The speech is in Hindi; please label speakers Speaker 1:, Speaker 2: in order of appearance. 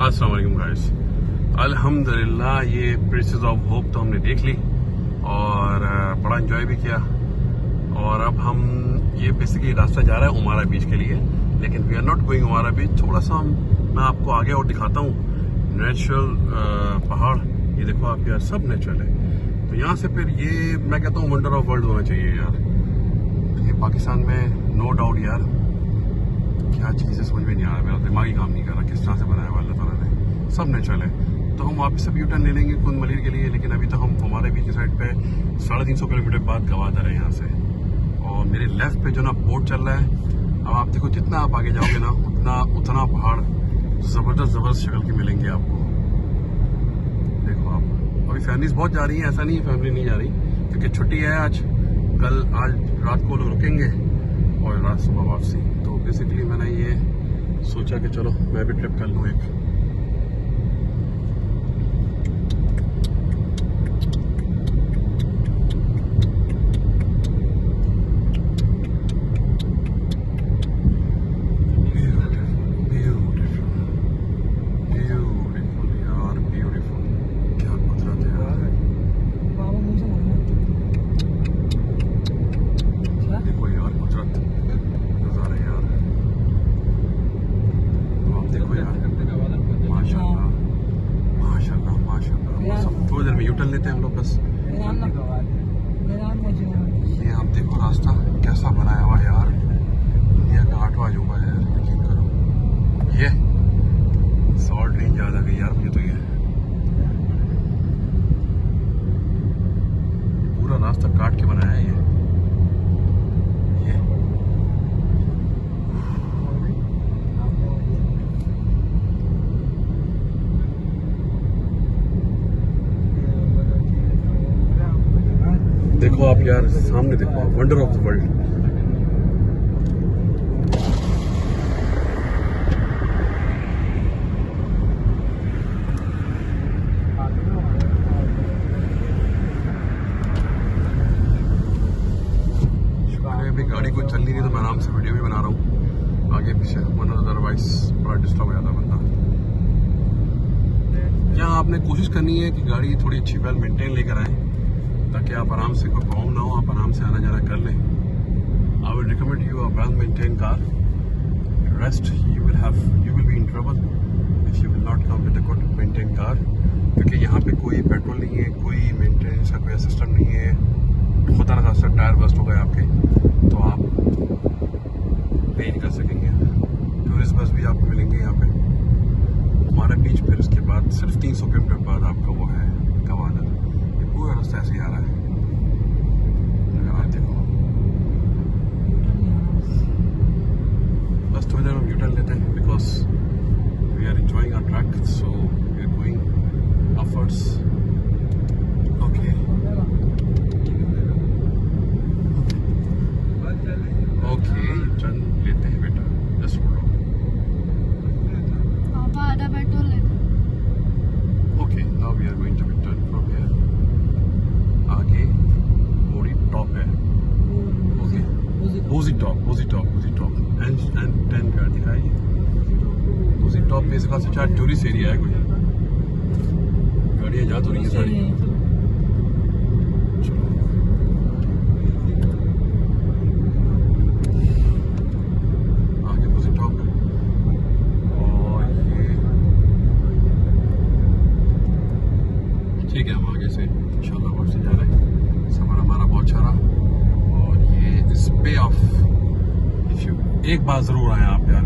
Speaker 1: अस्सलाम वालेकुम गाइस। अल्हम्दुलिल्लाह ये प्रिंसेस ऑफ होप तो हमने देख ली और बड़ा एंजॉय भी किया। और अब हम ये बेसिकली रास्ता जा रहा है उमारा बीच के लिए, लेकिन वी आर नॉट गोइंग उमारा बीच। थोड़ा सा मैं आपको आगे और दिखाता हूँ नेचुरल पहाड़। ये देखो आप यार, सब नेचुरल है। तो यहाँ से फिर ये मैं कहता हूँ वंडर ऑफ वर्ल्ड होना चाहिए यार ये पाकिस्तान में, नो डाउट यार। क्या चीज़ है समझ में नहीं आ रहा, मेरा दिमाग ही काम नहीं कर रहा किस तरह से बनाया हुआ अल्लाह ताला ने। सब नेचुरल है। तो हम वापस अब यूटर्न ले लेंगे कुंद मलिर के लिए, लेकिन अभी तो हम हमारे बीच की साइड पे 350 किलोमीटर बाद गवादर है यहाँ से। और मेरे लेफ्ट पे जो ना बोट चल रहा है। अब आप देखो जितना आप आगे जाओगे ना उतना पहाड़ जबरदस्त शक्ल के मिलेंगे आपको। देखो आप, अभी फैमिलीज बहुत जा रही है, ऐसा नहीं है फैमिली नहीं जा रही, क्योंकि छुट्टी है आज रात को लोग रुकेंगे और रात सुबह वापसी। तो बेसिकली मैंने ये सोचा कि चलो मैं भी ट्रिप कर लूँ एक। थोड़ी देर में यूटर्न लेते हैं हम लोग बस। ये आप देखो रास्ता कैसा बनाया हुआ यार, दुनिया का 8वां अजूबा है यार, यकीन करो। ये 100 रेंज याद आ गई यार मुझे। तो ये पूरा रास्ता काट के बनाया है ये। देखो आप यार सामने देखो आप, वंडर ऑफ द वर्ल्ड। अभी गाड़ी को चल नहीं रही तो मैं आराम से वीडियो भी बना रहा हूँ आगे पीछे, वरना अदरवाइज बड़ा डिस्टर्ब हो जाता बंदा। यहाँ आपने कोशिश करनी है कि गाड़ी थोड़ी अच्छी वेल मेंटेन लेकर आए, ताकि आप आराम से कोई प्रॉब्लम ना हो, आप आराम से आना जाना कर लें। I will recommend you a well maintain car. Rest you will be in trouble if you will not come with a good maintain car, क्योंकि यहाँ पे कोई पेट्रोल नहीं है, कोई मेंटेनेंस का कोई सिस्टम नहीं है। खुदा ना खास्ता टायर बस्ट हो गए आपके तो आप पे नहीं कर सकेंगे। टूरिस्ट बस भी आपको मिलेंगे यहाँ पे हमारा बीच, फिर उसके बाद सिर्फ 300 किलोमीटर बाद आपका वो है गवादर। पूरा रास्ता ऐसे ही आ रहा है। अगर आप देखो बस थोड़ी देर हम यूटर्न लेते हैं, because we are enjoying our track, so we are going upwards. Okay U turn लेते हैं बेटा, जस्ट फॉलो।
Speaker 2: पापा आधा पेट्रोल ले।
Speaker 1: Okay now we are going to return from here. आगे मोड़ी टॉप है। ओके बोजी टॉप एंड 10 का दिखाई। बोजी टॉप पे इसका से चार टूरिस्ट एरिया है, कोई गाड़ियाँ जा तो नहीं है सारी। आगे बोजी टॉप है और ये ठीक है। हम आगे से इंशाल्लाह वापस जा रहे हैं। सफर हमारा बहुत अच्छा रहा। और ये इस पे ऑफ, एक बार जरूर आए आप यार,